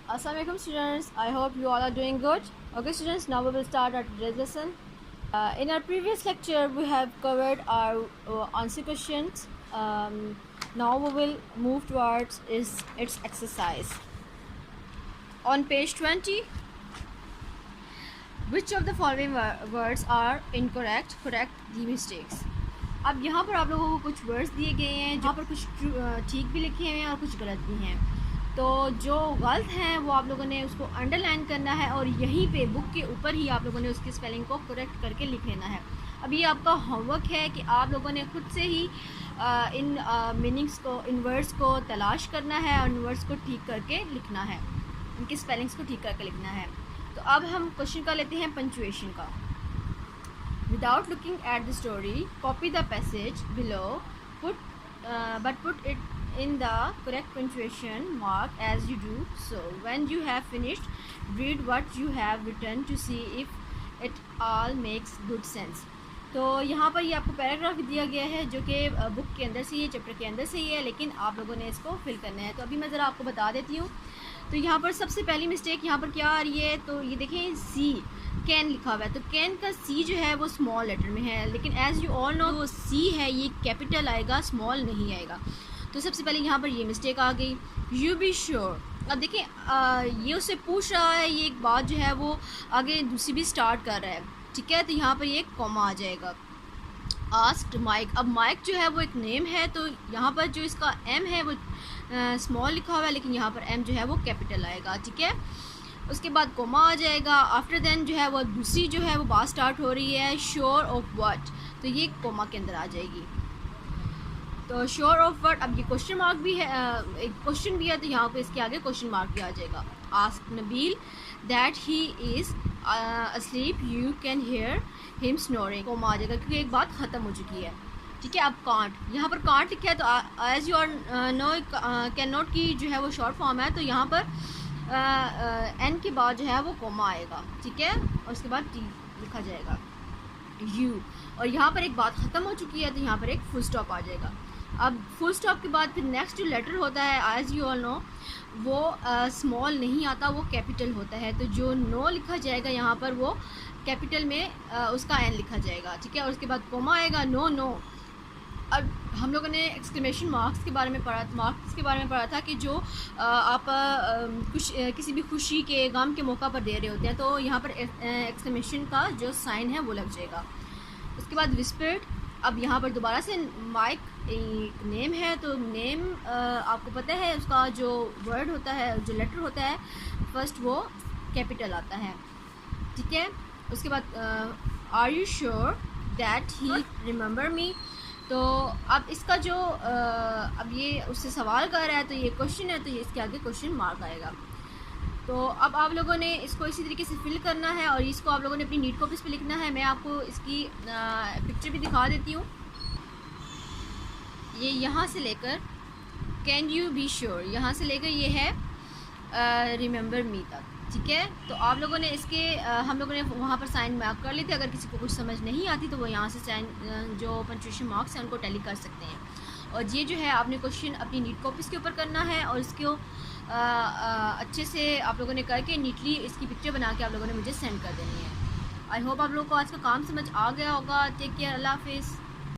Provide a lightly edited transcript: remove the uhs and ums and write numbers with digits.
Assalamualaikum students, I hope you all are doing good. Okay students, now we will start our today's lesson. In our previous lecture we have covered our answer questions. Now we will move towards its exercise. On page 20, which of the following words are incorrect? Correct the mistakes. अब यहाँ पर आप लोगों को कुछ words दिए गए हैं जहाँ पर कुछ ठीक भी लिखे हुए हैं और कुछ गलत भी हैं। तो जो गलत हैं वो आप लोगों ने उसको अंडरलाइन करना है और यहीं पे बुक के ऊपर ही आप लोगों ने उसकी स्पेलिंग को करेक्ट करके लिख लेना है। अब ये आपका होमवर्क है कि आप लोगों ने खुद से ही इन मीनिंग्स को, इन वर्ड्स को तलाश करना है और इन वर्ड्स को ठीक करके लिखना है, इनकी स्पेलिंग्स को ठीक करके लिखना है। तो अब हम क्वेश्चन का लेते हैं पंचुएशन का। Without looking at the story, copy the passage below, but put it in the correct punctuation mark as you do so. When you have finished, read what you have written to see if it all makes good sense. तो यहाँ पर ये आपको paragraph दिया गया है जो कि बुक के अंदर से ही, चैप्टर के अंदर से ही है, लेकिन आप लोगों ने इसको फिल करना है। तो अभी मैं ज़रा आपको बता देती हूँ। तो यहाँ पर सबसे पहली मिस्टेक यहाँ पर क्या आ रही है, तो ये देखें सी कैन लिखा हुआ है। तो कैन का सी जो है वो स्मॉल लेटर में है, लेकिन एज़ यू ऑल नो वो सी है ये कैपिटल आएगा, स्मॉल नहीं आएगा। तो सबसे पहले यहाँ पर ये मिस्टेक आ गई। You be sure. अब देखें ये उससे पूछ रहा है, ये एक बात जो है वो आगे दूसरी भी स्टार्ट कर रहा है, ठीक है। तो यहाँ पर ये कॉमा आ जाएगा। Asked mic. अब माइक जो है वो एक नेम है, तो यहाँ पर जो इसका एम है वो स्मॉल लिखा हुआ है, लेकिन यहाँ पर एम जो है वो कैपिटल आएगा, ठीक है। उसके बाद कोमा आ जाएगा। आफ्टर देन जो है वो दूसरी जो है वो बात स्टार्ट हो रही है, श्योर ऑफ व्हाट, तो ये कोमा के अंदर आ जाएगी। तो श्योर ऑफ व्हाट, अब ये क्वेश्चन मार्क भी है, एक क्वेश्चन भी है, तो यहाँ पे इसके आगे क्वेश्चन मार्क भी आ जाएगा। Ask Nabeel that he is asleep, you can hear him snoring, comma आ जाएगा क्योंकि एक बात ख़त्म हो चुकी है, ठीक है। अब कांट, यहाँ पर कांट लिखा है, तो as you are know can not की जो है वो शॉर्ट फॉर्म है, तो यहाँ पर एन के बाद जो है वो कोमा आएगा, ठीक है, और उसके बाद टी लिखा जाएगा यू, और यहाँ पर एक बात ख़त्म हो चुकी है, तो यहाँ पर एक फुल स्टॉप आ जाएगा। अब फुल स्टॉप के बाद फिर नेक्स्ट जो लेटर होता है एज यू ऑल नो वो स्मॉल नहीं आता, वो कैपिटल होता है। तो जो नो लिखा जाएगा यहाँ पर वो कैपिटल में उसका एन लिखा जाएगा, ठीक है, और उसके बाद कोमा आएगा, नो नो। अब हम लोगों ने एक्सक्लेमेशन मार्क्स के बारे में पढ़ा था कि जो आप किसी भी खुशी के, गम के मौका पर दे रहे होते हैं, तो यहाँ पर एक्सक्लेमेशन का जो साइन है वो लग जाएगा। उसके बाद विस्पर्ड। अब यहाँ पर दोबारा से माइक एक नेम है, तो नेम आपको पता है उसका जो वर्ड होता है, जो लेटर होता है फर्स्ट वो कैपिटल आता है, ठीक है। उसके बाद are you sure that he remember me, तो अब इसका जो अब ये उससे सवाल कर रहा है, तो ये क्वेश्चन है, तो ये इसके आगे क्वेश्चन मार्क आएगा। तो अब आप लोगों ने इसको इसी तरीके से फिल करना है और इसको आप लोगों ने अपनी नीट कॉपीज़ पे लिखना है। मैं आपको इसकी पिक्चर भी दिखा देती हूँ। ये यहाँ से लेकर कैन यू बी श्योर, यहाँ से लेकर ये है रिमेंबर मी तक, ठीक है। तो आप लोगों ने इसके हम लोगों ने वहाँ पर साइन मार्क कर लेते। अगर किसी को कुछ समझ नहीं आती तो वो यहाँ से साइन जो पंक्चुएशन मार्क्स हैं उनको टैली कर सकते हैं। और ये जो है आपने क्वेश्चन अपनी नीट कॉपीज़ के ऊपर करना है और इसको अच्छे से आप लोगों ने करके नीटली इसकी पिक्चर बना के आप लोगों ने मुझे सेंड कर देनी है। आई होप आप लोगों को आज का काम समझ आ गया होगा। टेक केयर, अल्लाह हाफिज़।